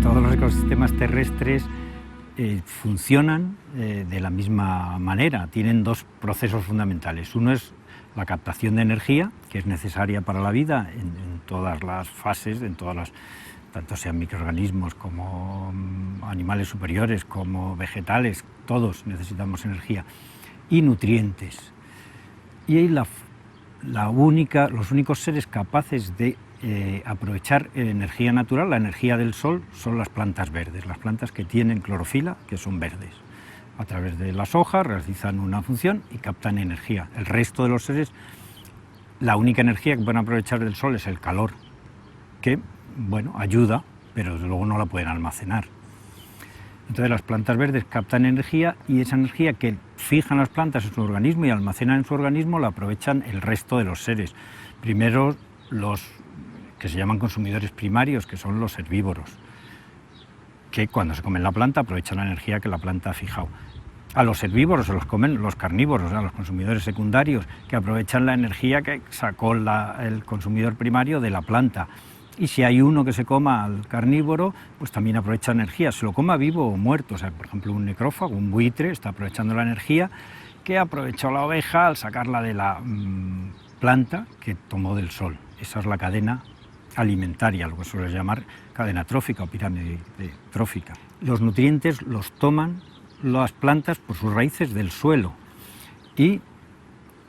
Todos los ecosistemas terrestres funcionan de la misma manera, tienen dos procesos fundamentales. Uno es la captación de energía, que es necesaria para la vida en todas las fases, tanto sean microorganismos como animales superiores, como vegetales, todos necesitamos energía, y nutrientes. Y los únicos seres capaces de aprovechar energía natural, la energía del sol, son las plantas verdes, las plantas que tienen clorofila, que son verdes. A través de las hojas realizan una función y captan energía. El resto de los seres, la única energía que pueden aprovechar del sol es el calor, que, bueno, ayuda, pero desde luego no la pueden almacenar. Entonces las plantas verdes captan energía y esa energía que fijan las plantas en su organismo y almacenan en su organismo la aprovechan el resto de los seres. Primero los que se llaman consumidores primarios, que son los herbívoros, que cuando se comen la planta aprovechan la energía que la planta ha fijado. A los herbívoros se los comen los carnívoros, a los consumidores secundarios, que aprovechan la energía que sacó el consumidor primario de la planta. Y si hay uno que se coma al carnívoro, pues también aprovecha energía, se lo coma vivo o muerto. O sea, por ejemplo, un necrófago, un buitre, está aprovechando la energía que aprovechó la oveja al sacarla de la planta que tomó del sol. Esa es la cadena alimentaria, lo que suele llamar cadena trófica o pirámide trófica. Los nutrientes los toman las plantas por sus raíces del suelo y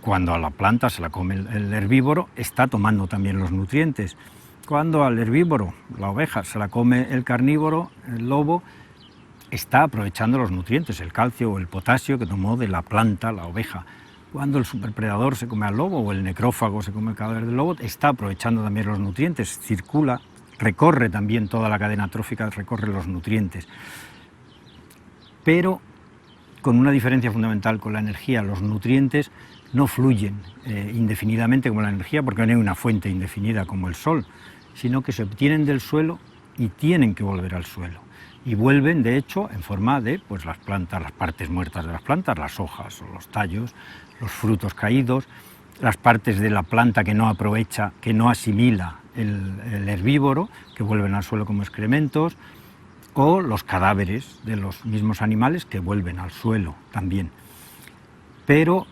cuando a la planta se la come el herbívoro está tomando también los nutrientes. Cuando al herbívoro, la oveja, se la come el carnívoro, el lobo, está aprovechando los nutrientes, el calcio o el potasio que tomó de la planta, la oveja. Cuando el superpredador se come al lobo o el necrófago se come el cadáver del lobo, está aprovechando también los nutrientes, circula, recorre también toda la cadena trófica, recorre los nutrientes. Pero con una diferencia fundamental con la energía, los nutrientes no fluyen indefinidamente como la energía, porque no hay una fuente indefinida como el sol, sino que se obtienen del suelo y tienen que volver al suelo. Y vuelven, de hecho, en forma de las plantas, las partes muertas de las plantas, las hojas o los tallos, los frutos caídos, las partes de la planta que no aprovecha, que no asimila el herbívoro, que vuelven al suelo como excrementos, o los cadáveres de los mismos animales que vuelven al suelo también. Pero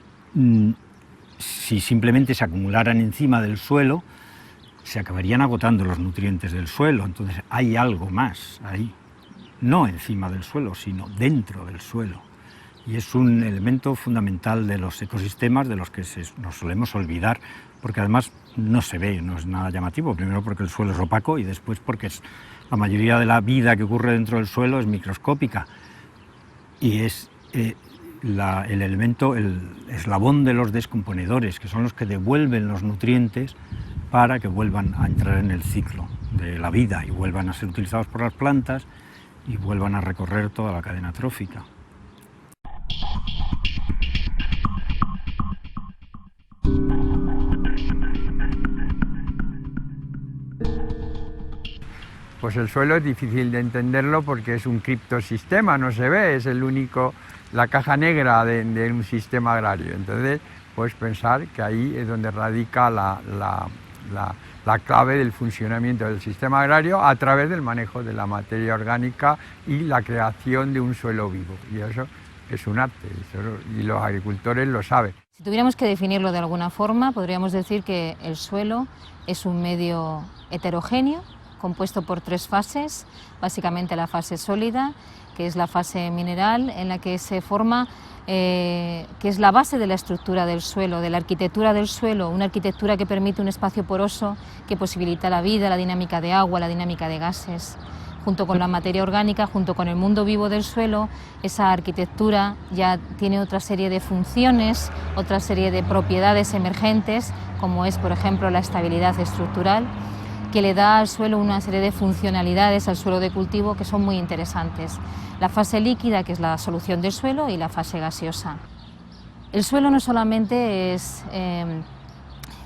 si simplemente se acumularan encima del suelo, se acabarían agotando los nutrientes del suelo. Entonces hay algo más ahí, no encima del suelo, sino dentro del suelo. Y es un elemento fundamental de los ecosistemas de los que nos solemos olvidar, porque además no se ve, no es nada llamativo, primero porque el suelo es opaco y después porque la mayoría de la vida que ocurre dentro del suelo es microscópica y es el elemento, el eslabón de los descomponedores, que son los que devuelven los nutrientes para que vuelvan a entrar en el ciclo de la vida y vuelvan a ser utilizados por las plantas y vuelvan a recorrer toda la cadena trófica. Pues el suelo es difícil de entenderlo porque es un criptosistema, no se ve, es la caja negra de un sistema agrario. Entonces, puedes pensar que ahí es donde radica la clave del funcionamiento del sistema agrario a través del manejo de la materia orgánica y la creación de un suelo vivo. Y eso es un arte, y los agricultores lo saben. Si tuviéramos que definirlo de alguna forma, podríamos decir que el suelo es un medio heterogéneo, compuesto por tres fases, básicamente la fase sólida, que es la fase mineral, en la que se forma, que es la base de la estructura del suelo, de la arquitectura del suelo, una arquitectura que permite un espacio poroso que posibilita la vida, la dinámica de agua, la dinámica de gases. Junto con la materia orgánica, junto con el mundo vivo del suelo, esa arquitectura ya tiene otra serie de funciones, otra serie de propiedades emergentes, como es, por ejemplo, la estabilidad estructural, que le da al suelo una serie de funcionalidades al suelo de cultivo que son muy interesantes. La fase líquida, que es la solución del suelo, y la fase gaseosa. El suelo no solamente es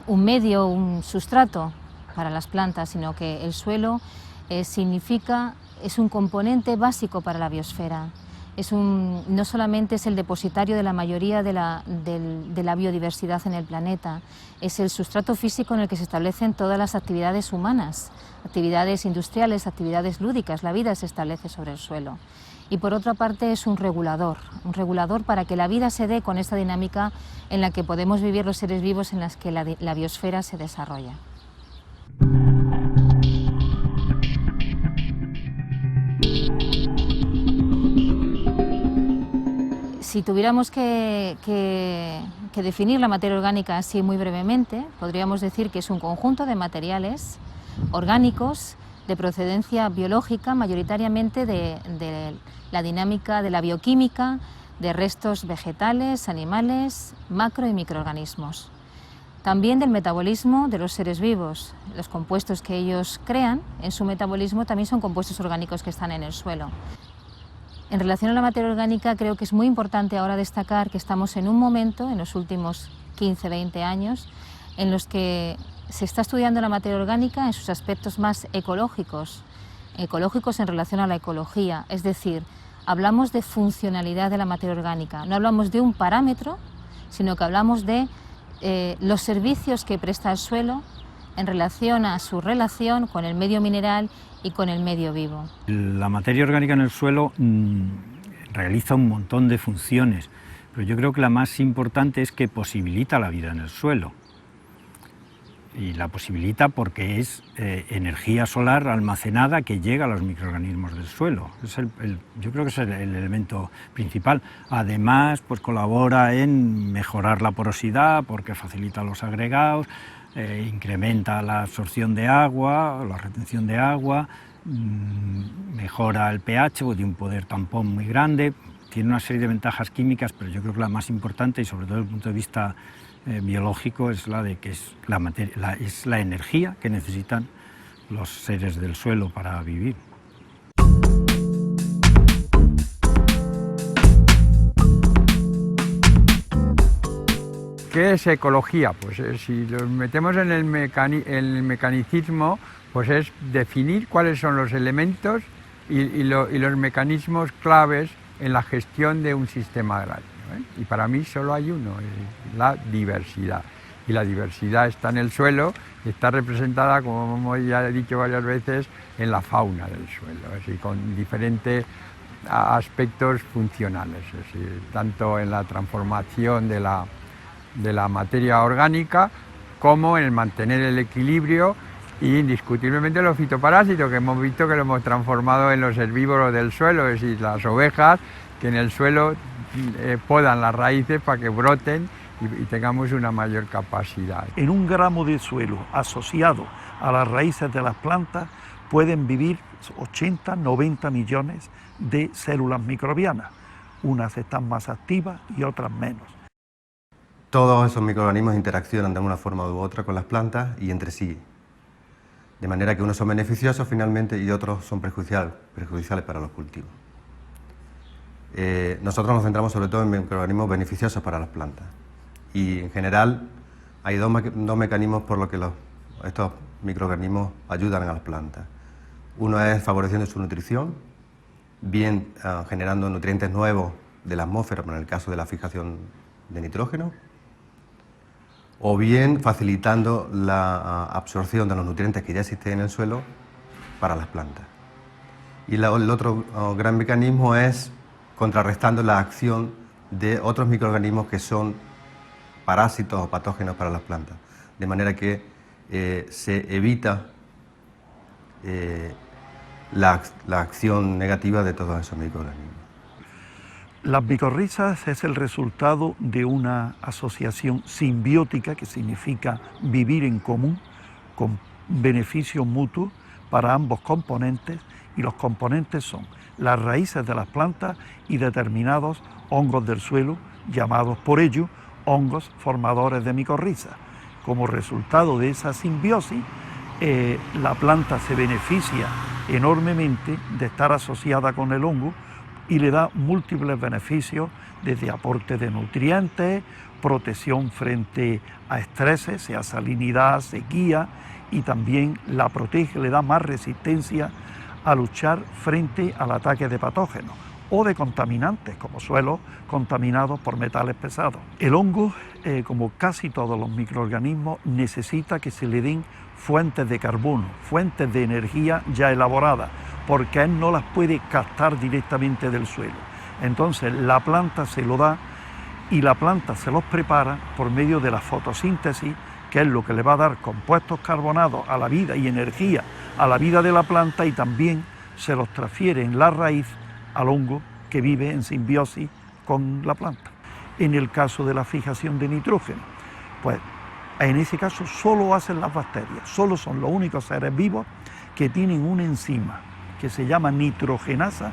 un medio, un sustrato para las plantas, sino que el suelo es un componente básico para la biosfera. No solamente es el depositario de la mayoría de la biodiversidad en el planeta, es el sustrato físico en el que se establecen todas las actividades humanas, actividades industriales, actividades lúdicas. La vida se establece sobre el suelo. Y por otra parte es un regulador para que la vida se dé con esta dinámica en la que podemos vivir los seres vivos, en las que la biosfera se desarrolla. Si tuviéramos que definir la materia orgánica así muy brevemente, podríamos decir que es un conjunto de materiales orgánicos de procedencia biológica, mayoritariamente de la dinámica de la bioquímica, de restos vegetales, animales, macro y microorganismos. También del metabolismo de los seres vivos. Los compuestos que ellos crean en su metabolismo también son compuestos orgánicos que están en el suelo. En relación a la materia orgánica, creo que es muy importante ahora destacar que estamos en un momento, en los últimos 15-20 años, en los que se está estudiando la materia orgánica en sus aspectos más ecológicos en relación a la ecología, es decir, hablamos de funcionalidad de la materia orgánica, no hablamos de un parámetro, sino que hablamos de los servicios que presta el suelo en relación a su relación con el medio mineral y con el medio vivo. La materia orgánica en el suelo realiza un montón de funciones, pero yo creo que la más importante es que posibilita la vida en el suelo. Y la posibilita porque es energía solar almacenada que llega a los microorganismos del suelo. Yo creo que es el elemento principal. Además, pues colabora en mejorar la porosidad porque facilita los agregados, incrementa la absorción de agua, la retención de agua, mejora el pH, porque tiene un poder tampón muy grande, tiene una serie de ventajas químicas, pero yo creo que la más importante, y sobre todo desde el punto de vista biológico, es la de que es la energía que necesitan los seres del suelo para vivir. ¿Qué es ecología? Pues si nos metemos en el mecanicismo, pues es definir cuáles son los elementos y los mecanismos claves en la gestión de un sistema agrario, ¿eh? Y para mí solo hay uno, la diversidad. Y la diversidad está en el suelo, está representada, como hemos ya dicho varias veces, en la fauna del suelo, es decir, con diferentes aspectos funcionales, es decir, tanto en la transformación de la materia orgánica como en el mantener el equilibrio y indiscutiblemente los fitoparásitos, que hemos visto que lo hemos transformado en los herbívoros del suelo, es decir, las ovejas que en el suelo podan las raíces para que broten y tengamos una mayor capacidad. En un gramo de suelo asociado a las raíces de las plantas pueden vivir 80-90 millones de células microbianas. Unas están más activas y otras menos. Todos esos microorganismos interaccionan de una forma u otra con las plantas y entre sí, de manera que unos son beneficiosos finalmente y otros son perjudiciales para los cultivos. Nosotros nos centramos sobre todo en microorganismos beneficiosos para las plantas y en general hay dos mecanismos por los que estos microorganismos ayudan a las plantas. Uno es favoreciendo su nutrición, bien generando nutrientes nuevos de la atmósfera, en el caso de la fijación de nitrógeno, o bien facilitando la absorción de los nutrientes que ya existen en el suelo para las plantas. Y el otro gran mecanismo es contrarrestando la acción de otros microorganismos que son parásitos o patógenos para las plantas, de manera que se evita la acción negativa de todos esos microorganismos. Las micorrizas es el resultado de una asociación simbiótica, que significa vivir en común, con beneficios mutuos para ambos componentes, y los componentes son las raíces de las plantas y determinados hongos del suelo, llamados por ello hongos formadores de micorrizas. Como resultado de esa simbiosis, la planta se beneficia enormemente de estar asociada con el hongo y le da múltiples beneficios, desde aporte de nutrientes, protección frente a estreses, sea salinidad, sequía, y también la protege, le da más resistencia a luchar frente al ataque de patógenos o de contaminantes, como suelos contaminados por metales pesados. El hongo, como casi todos los microorganismos, necesita que se le den fuentes de carbono, fuentes de energía ya elaboradas, porque él no las puede captar directamente del suelo. Entonces la planta se lo da y la planta se los prepara por medio de la fotosíntesis, que es lo que le va a dar compuestos carbonados a la vida y energía a la vida de la planta, y también se los transfiere en la raíz al hongo, que vive en simbiosis con la planta. En el caso de la fijación de nitrógeno, pues en ese caso solo hacen las bacterias, solo son los únicos seres vivos que tienen una enzima que se llama nitrogenasa,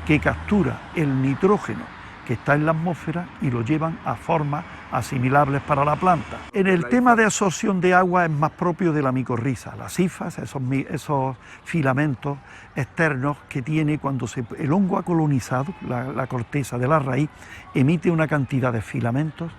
que captura el nitrógeno que está en la atmósfera y lo llevan a formas asimilables para la planta. En el tema de absorción de agua es más propio de la micorriza, las hifas, esos filamentos externos que tiene cuando el hongo ha colonizado la corteza de la raíz, emite una cantidad de filamentos.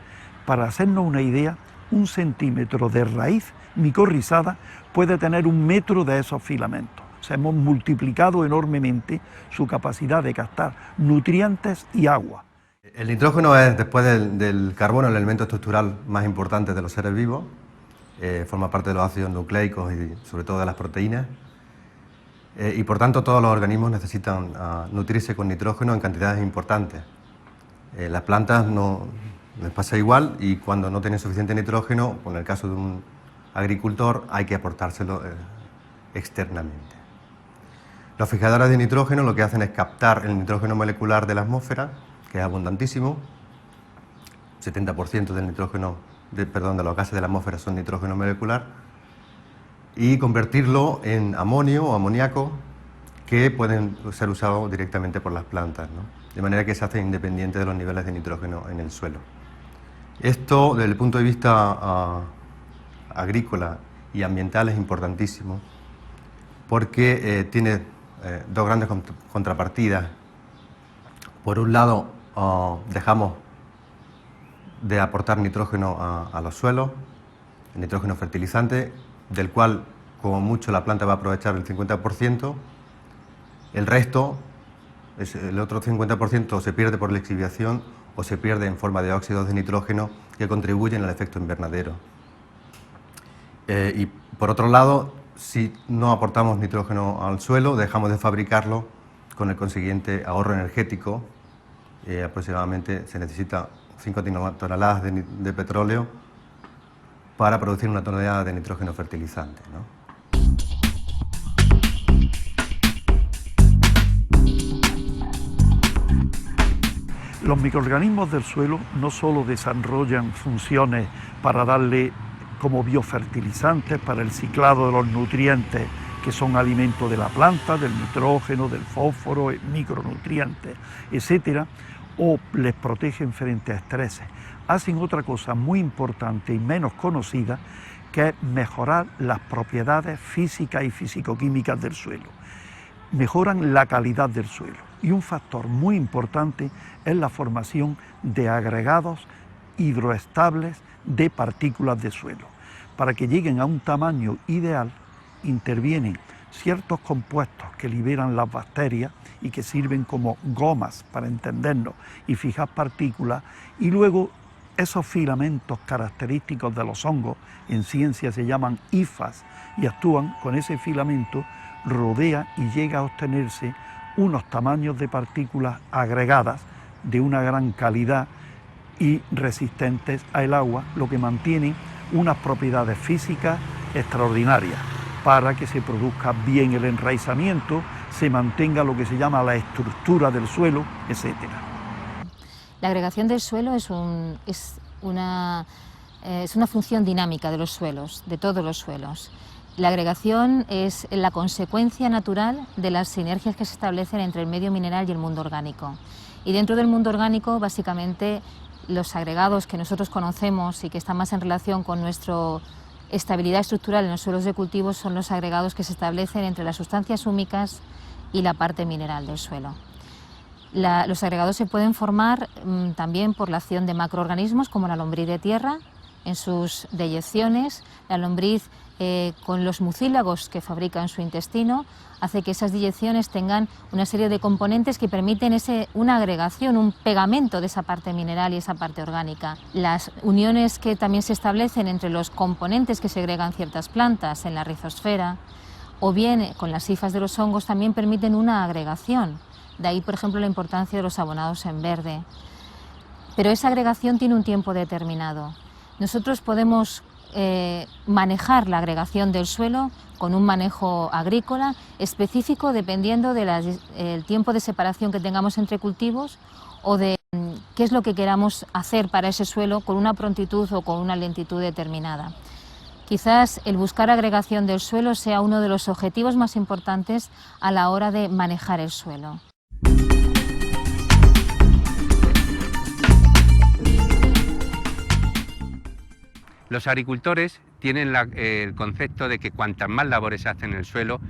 Para hacernos una idea, 1 centímetro de raíz micorrizada puede tener 1 metro de esos filamentos. O sea, hemos multiplicado enormemente su capacidad de captar nutrientes y agua. El nitrógeno es, después del carbono, el elemento estructural más importante de los seres vivos. Forma parte de los ácidos nucleicos y sobre todo de las proteínas. Y por tanto todos los organismos necesitan nutrirse con nitrógeno en cantidades importantes. Las plantas no les pasa igual, y cuando no tienen suficiente nitrógeno, en el caso de un agricultor, hay que aportárselo externamente. Los fijadores de nitrógeno lo que hacen es captar el nitrógeno molecular de la atmósfera, que es abundantísimo. 70% del nitrógeno, de los gases de la atmósfera son nitrógeno molecular, y convertirlo en amonio o amoníaco, que pueden ser usados directamente por las plantas, ¿no? De manera que se hace independiente de los niveles de nitrógeno en el suelo. Esto, desde el punto de vista agrícola y ambiental, es importantísimo, porque tiene dos grandes contrapartidas. Por un lado, dejamos de aportar nitrógeno a los suelos, el nitrógeno fertilizante, del cual como mucho la planta va a aprovechar el 50%, el resto, el otro 50%, se pierde por lixiviación o se pierde en forma de óxidos de nitrógeno que contribuyen al efecto invernadero. Y por otro lado, si no aportamos nitrógeno al suelo, dejamos de fabricarlo, con el consiguiente ahorro energético. Aproximadamente se necesita 5 toneladas de petróleo para producir 1 tonelada de nitrógeno fertilizante, ¿no? Los microorganismos del suelo no solo desarrollan funciones para darle como biofertilizantes, para el ciclado de los nutrientes que son alimentos de la planta, del nitrógeno, del fósforo, micronutrientes, etcétera, o les protegen frente a estreses. Hacen otra cosa muy importante y menos conocida, que es mejorar las propiedades físicas y fisicoquímicas del suelo. Mejoran la calidad del suelo. Y un factor muy importante es la formación de agregados hidroestables de partículas de suelo. Para que lleguen a un tamaño ideal, intervienen ciertos compuestos que liberan las bacterias y que sirven como gomas, para entendernos, y fijar partículas, y luego esos filamentos característicos de los hongos, en ciencia se llaman hifas, y actúan con ese filamento, rodea y llega a obtenerse unos tamaños de partículas agregadas de una gran calidad y resistentes al agua, lo que mantiene unas propiedades físicas extraordinarias para que se produzca bien el enraizamiento, se mantenga lo que se llama la estructura del suelo, etc. La agregación del suelo es una función dinámica de los suelos, de todos los suelos. La agregación es la consecuencia natural de las sinergias que se establecen entre el medio mineral y el mundo orgánico. Y dentro del mundo orgánico, básicamente, los agregados que nosotros conocemos y que están más en relación con nuestro estabilidad estructural en los suelos de cultivo son los agregados que se establecen entre las sustancias húmicas y la parte mineral del suelo. Los agregados se pueden formar también por la acción de macroorganismos como la lombriz de tierra en sus deyecciones. La lombriz con los mucílagos que fabrica en su intestino hace que esas deyecciones tengan una serie de componentes que permiten una agregación, un pegamento de esa parte mineral y esa parte orgánica. Las uniones que también se establecen entre los componentes que segregan ciertas plantas en la rizosfera o bien con las hifas de los hongos también permiten una agregación. De ahí, por ejemplo, la importancia de los abonados en verde. Pero esa agregación tiene un tiempo determinado. Nosotros podemos manejar la agregación del suelo con un manejo agrícola específico dependiendo del tiempo de separación que tengamos entre cultivos o de qué es lo que queramos hacer para ese suelo con una prontitud o con una lentitud determinada. Quizás el buscar agregación del suelo sea uno de los objetivos más importantes a la hora de manejar el suelo. Los agricultores tienen el concepto de que cuantas más labores se hacen en el suelo,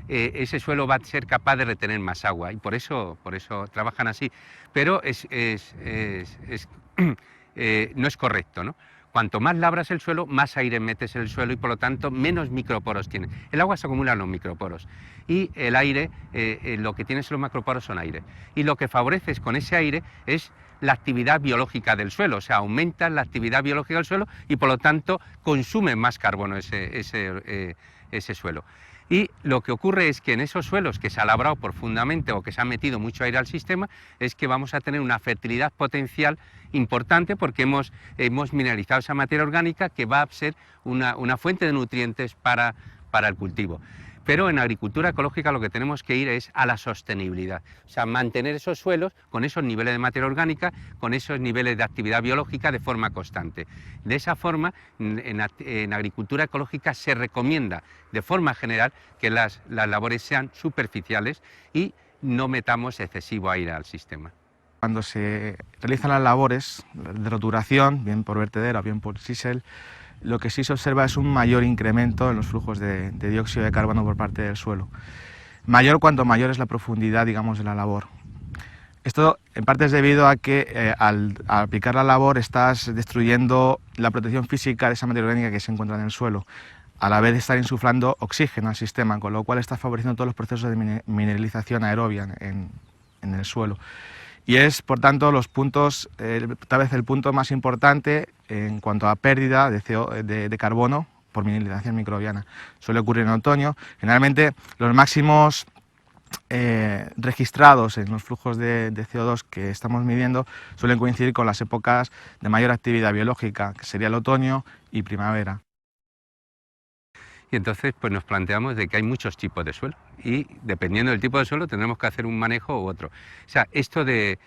ese suelo va a ser capaz de retener más agua y por eso trabajan así. Pero no es correcto, ¿no? Cuanto más labras el suelo, más aire metes en el suelo y por lo tanto menos microporos tiene. El agua se acumula en los microporos y el aire, lo que tienen los macroporos son aire. Y lo que favoreces con ese aire es la actividad biológica del suelo, o sea, aumenta la actividad biológica del suelo y por lo tanto consume más carbono ese suelo. Y lo que ocurre es que en esos suelos que se ha labrado profundamente o que se ha metido mucho aire al sistema, es que vamos a tener una fertilidad potencial importante porque hemos mineralizado esa materia orgánica que va a ser una fuente de nutrientes para el cultivo. Pero en agricultura ecológica lo que tenemos que ir es a la sostenibilidad, o sea, mantener esos suelos con esos niveles de materia orgánica, con esos niveles de actividad biológica de forma constante. De esa forma, en agricultura ecológica se recomienda de forma general que las labores sean superficiales y no metamos excesivo aire al sistema. Cuando se realizan las labores de roturación, bien por vertedera o bien por sisel, lo que sí se observa es un mayor incremento en los flujos de dióxido de carbono por parte del suelo. Mayor cuanto mayor es la profundidad, digamos, de la labor. Esto en parte es debido a que al aplicar la labor estás destruyendo la protección física de esa materia orgánica que se encuentra en el suelo, a la vez de estar insuflando oxígeno al sistema, con lo cual está favoreciendo todos los procesos de mineralización aerobia en el suelo. Y es, por tanto, tal vez el punto más importante en cuanto a pérdida de carbono por mineralización microbiana. Suele ocurrir en otoño. Generalmente los máximos registrados en los flujos de CO2 que estamos midiendo suelen coincidir con las épocas de mayor actividad biológica, que sería el otoño y primavera. Y entonces pues nos planteamos de que hay muchos tipos de suelo y dependiendo del tipo de suelo tendremos que hacer un manejo u otro. O sea, esto de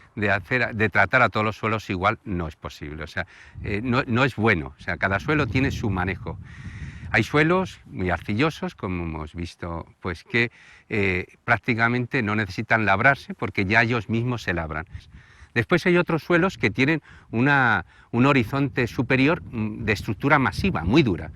tratar a todos los suelos igual no es posible, o sea, no es bueno, o sea, cada suelo tiene su manejo. Hay suelos muy arcillosos, como hemos visto, pues que prácticamente no necesitan labrarse porque ya ellos mismos se labran. Después hay otros suelos que tienen un horizonte superior de estructura masiva, muy dura,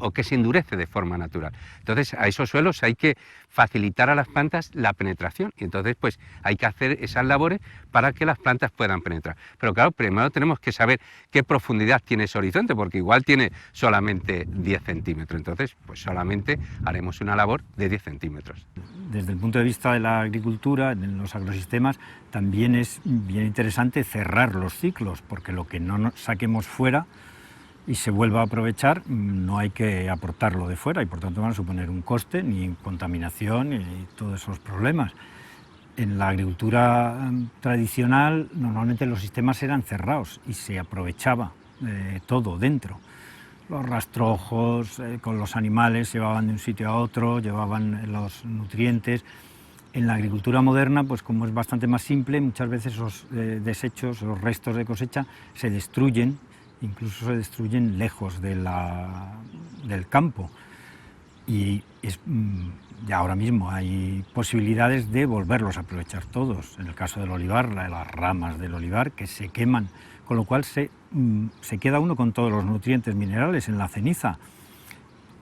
o que se endurece de forma natural. Entonces, a esos suelos hay que facilitar a las plantas la penetración y entonces pues hay que hacer esas labores para que las plantas puedan penetrar. Pero claro, primero tenemos que saber qué profundidad tiene ese horizonte, porque igual tiene solamente 10 centímetros, entonces pues solamente haremos una labor de 10 centímetros. Desde el punto de vista de la agricultura, en los agrosistemas, también es bien interesante cerrar los ciclos, porque lo que no saquemos fuera y se vuelva a aprovechar, no hay que aportarlo de fuera y por tanto van a suponer un coste, ni contaminación y todos esos problemas. En la agricultura tradicional normalmente los sistemas eran cerrados y se aprovechaba todo dentro. Los rastrojos con los animales se llevaban de un sitio a otro, llevaban los nutrientes. En la agricultura moderna, pues como es bastante más simple, muchas veces esos desechos, los restos de cosecha se destruyen, incluso se destruyen lejos del campo y ya ahora mismo hay posibilidades de volverlos a aprovechar todos. En el caso del olivar, las ramas del olivar que se queman, con lo cual se queda uno con todos los nutrientes minerales en la ceniza.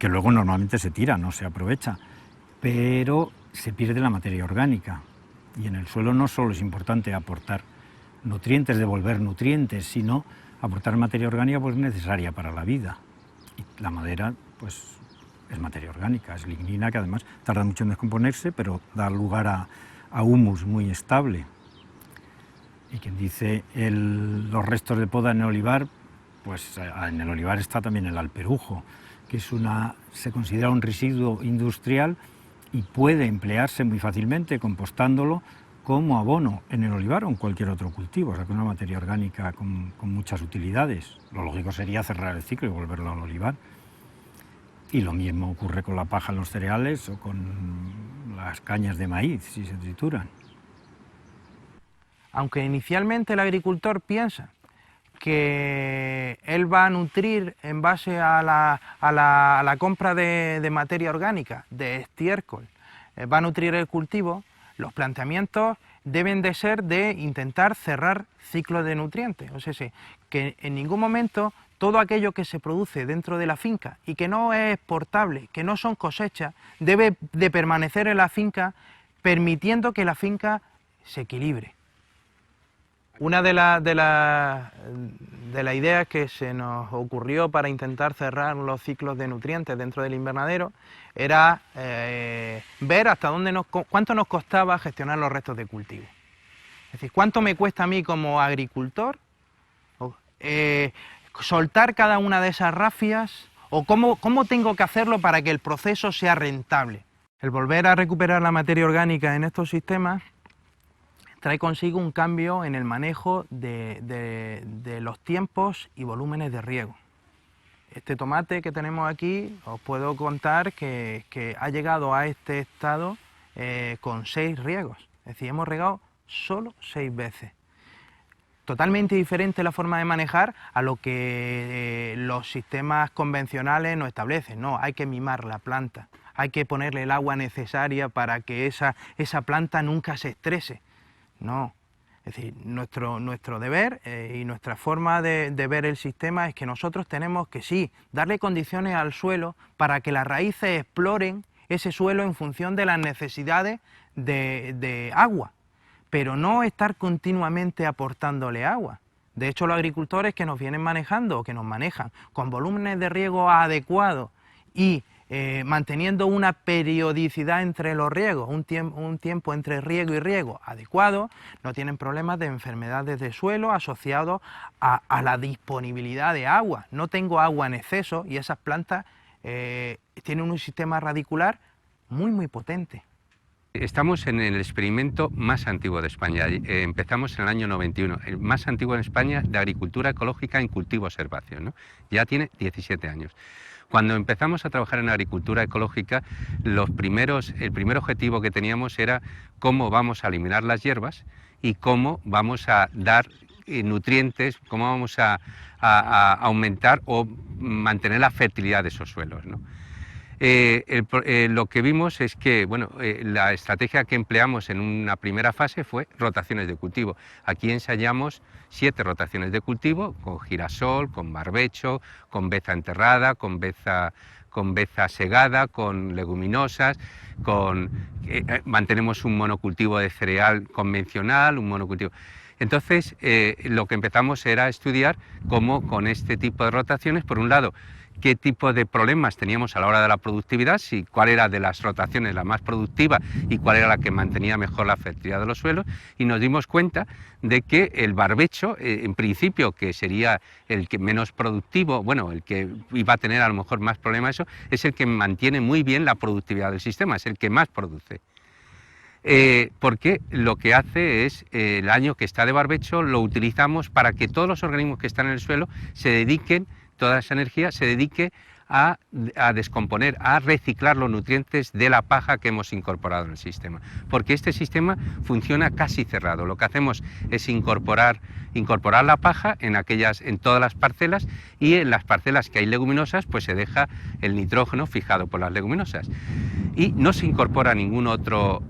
que luego normalmente se tira, no se aprovecha, pero se pierde la materia orgánica. Y en el suelo no solo es importante aportar nutrientes, devolver nutrientes, sino aportar materia orgánica pues necesaria para la vida. Y la madera pues es materia orgánica, es lignina, que además tarda mucho en descomponerse, pero da lugar a humus muy estable. Y quien dice los restos de poda en el olivar, pues en el olivar está también el alperujo, que se considera un residuo industrial y puede emplearse muy fácilmente compostándolo como abono en el olivar o en cualquier otro cultivo, o sea que es una materia orgánica con muchas utilidades. Lo lógico sería cerrar el ciclo y volverlo al olivar. Y lo mismo ocurre con la paja en los cereales o con las cañas de maíz, si se trituran. Aunque inicialmente el agricultor piensa que él va a nutrir en base a la compra de materia orgánica, de estiércol, va a nutrir el cultivo, los planteamientos deben de ser de intentar cerrar ciclos de nutrientes. O sea, que en ningún momento todo aquello que se produce dentro de la finca y que no es exportable, que no son cosechas, debe de permanecer en la finca, permitiendo que la finca se equilibre. Una de las ideas que se nos ocurrió para intentar cerrar los ciclos de nutrientes dentro del invernadero era ver hasta cuánto nos costaba gestionar los restos de cultivo. Es decir, cuánto me cuesta a mí como agricultor soltar cada una de esas rafias, o cómo tengo que hacerlo para que el proceso sea rentable. El volver a recuperar la materia orgánica en estos sistemas trae consigo un cambio en el manejo de los tiempos y volúmenes de riego. Este tomate que tenemos aquí, os puedo contar que ha llegado a este estado con 6 riegos. Es decir, hemos regado solo 6 veces. Totalmente diferente la forma de manejar a lo que los sistemas convencionales nos establecen. No, hay que mimar la planta, hay que ponerle el agua necesaria para que esa planta nunca se estrese. No, es decir, nuestro deber y nuestra forma de ver el sistema es que nosotros tenemos que sí, darle condiciones al suelo para que las raíces exploren ese suelo en función de las necesidades de agua, pero no estar continuamente aportándole agua. De hecho, los agricultores que nos vienen manejando o que nos manejan con volúmenes de riego adecuados y manteniendo una periodicidad entre los riegos, un tiempo entre riego y riego adecuado, no tienen problemas de enfermedades de suelo asociados a la disponibilidad de agua. No tengo agua en exceso y esas plantas tienen un sistema radicular muy potente. Estamos en el experimento más antiguo de España. Empezamos en el año 91, el más antiguo en España de agricultura ecológica en cultivos herbáceos, ¿no? Ya tiene 17 años. Cuando empezamos a trabajar en agricultura ecológica, el primer objetivo que teníamos era cómo vamos a eliminar las hierbas y cómo vamos a dar nutrientes, cómo vamos a aumentar o mantener la fertilidad de esos suelos, ¿no? Lo que vimos es que la estrategia que empleamos en una primera fase fue rotaciones de cultivo. Aquí ensayamos 7 rotaciones de cultivo, con girasol, con barbecho, con beza enterrada, con beza segada, con leguminosas, mantenemos un monocultivo de cereal convencional, un monocultivo. Entonces, lo que empezamos era estudiar cómo con este tipo de rotaciones, por un lado, qué tipo de problemas teníamos a la hora de la productividad, cuál era de las rotaciones la más productiva y cuál era la que mantenía mejor la fertilidad de los suelos, y nos dimos cuenta de que el barbecho, en principio, que sería el que menos productivo, el que iba a tener a lo mejor más problemas, es el que mantiene muy bien la productividad del sistema, es el que más produce. Porque lo que hace es, el año que está de barbecho lo utilizamos para que todos los organismos que están en el suelo se dediquen, toda esa energía se dedique a descomponer, a reciclar los nutrientes de la paja que hemos incorporado en el sistema. Porque este sistema funciona casi cerrado. Lo que hacemos es incorporar la paja en todas las parcelas, y en las parcelas que hay leguminosas pues se deja el nitrógeno fijado por las leguminosas. Y no se incorpora ningún otro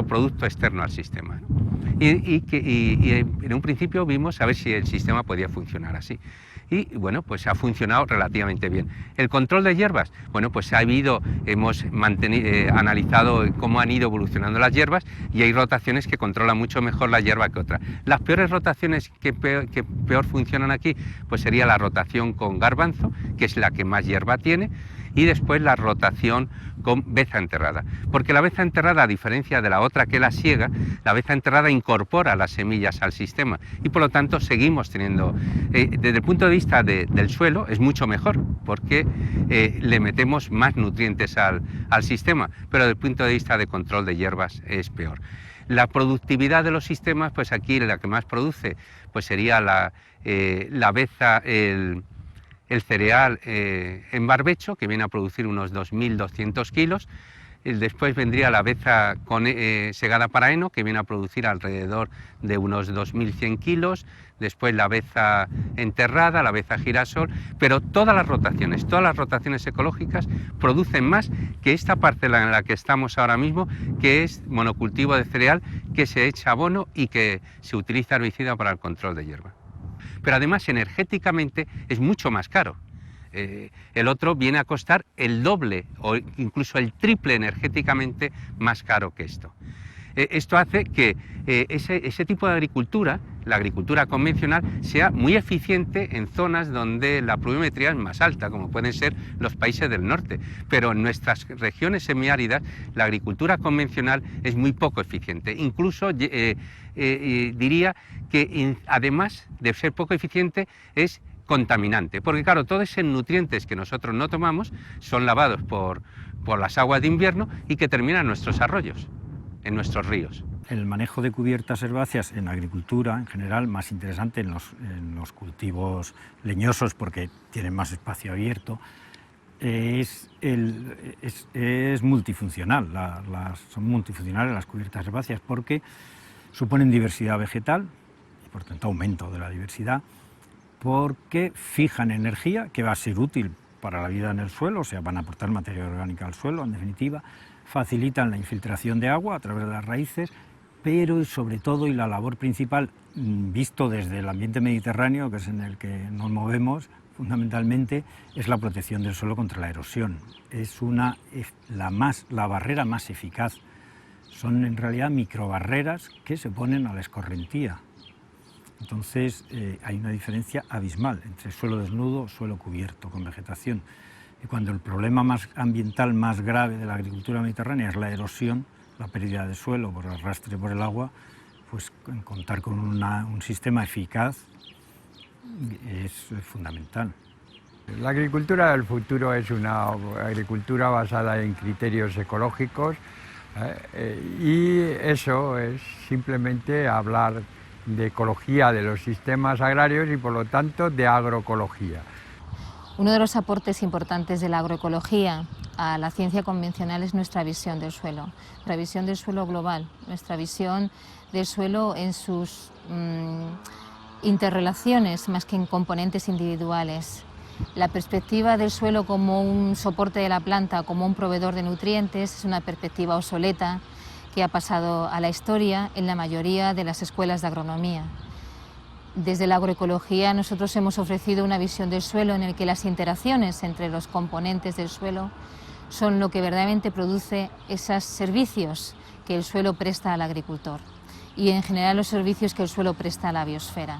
producto externo al sistema. Y en un principio vimos a ver si el sistema podía funcionar así. y bueno, pues ha funcionado relativamente bien. El control de hierbas, bueno, pues hemos analizado cómo han ido evolucionando las hierbas y hay rotaciones que controlan mucho mejor la hierba que otras. Las peores rotaciones que peor funcionan aquí, pues sería la rotación con garbanzo, que es la que más hierba tiene, y después la rotación con beza enterrada. Porque la beza enterrada, a diferencia de la otra que la siega, la beza enterrada incorpora las semillas al sistema y por lo tanto seguimos teniendo, desde el punto de vista del suelo es mucho mejor porque le metemos más nutrientes al sistema, pero desde el punto de vista de control de hierbas es peor. La productividad de los sistemas, pues aquí la que más produce pues sería la beza, el cereal en barbecho, que viene a producir unos 2.200 kilos. Después vendría la beza segada para heno, que viene a producir alrededor de unos 2.100 kilos. Después la beza enterrada, la beza girasol, pero todas las rotaciones ecológicas producen más que esta parcela en la que estamos ahora mismo, que es monocultivo de cereal, que se echa abono y que se utiliza herbicida para el control de hierba. Pero además energéticamente es mucho más caro. El otro viene a costar el doble o incluso el triple energéticamente más caro que esto. Esto hace que ese tipo de agricultura, la agricultura convencional, sea muy eficiente en zonas donde la pluviometría es más alta, como pueden ser los países del norte. Pero en nuestras regiones semiáridas la agricultura convencional es muy poco eficiente. Incluso diría que además de ser poco eficiente es contaminante, porque claro, todos esos nutrientes que nosotros no tomamos son lavados por las aguas de invierno y que terminan en nuestros arroyos, en nuestros ríos. El manejo de cubiertas herbáceas en agricultura, en general, más interesante en los cultivos leñosos porque tienen más espacio abierto, es multifuncional. Son multifuncionales las cubiertas herbáceas porque suponen diversidad vegetal y por tanto aumento de la diversidad, porque fijan energía que va a ser útil para la vida en el suelo, o sea, van a aportar materia orgánica al suelo, en definitiva, facilitan la infiltración de agua a través de las raíces, pero sobre todo, y la labor principal, visto desde el ambiente mediterráneo, que es en el que nos movemos, fundamentalmente, es la protección del suelo contra la erosión. Es la barrera más eficaz. Son en realidad microbarreras que se ponen a la escorrentía. Entonces hay una diferencia abismal entre suelo desnudo, suelo cubierto con vegetación. Y cuando el problema ambiental más grave de la agricultura mediterránea es la erosión, la pérdida de suelo por arrastre por el agua, pues contar con un sistema eficaz es fundamental. La agricultura del futuro es una agricultura basada en criterios ecológicos y eso es simplemente hablar de ecología de los sistemas agrarios y por lo tanto de agroecología. Uno de los aportes importantes de la agroecología a la ciencia convencional es nuestra visión del suelo, nuestra visión del suelo global, nuestra visión del suelo en sus interrelaciones más que en componentes individuales. La perspectiva del suelo como un soporte de la planta, como un proveedor de nutrientes, es una perspectiva obsoleta que ha pasado a la historia en la mayoría de las escuelas de agronomía. Desde la agroecología nosotros hemos ofrecido una visión del suelo en el que las interacciones entre los componentes del suelo son lo que verdaderamente produce esos servicios que el suelo presta al agricultor y en general los servicios que el suelo presta a la biosfera.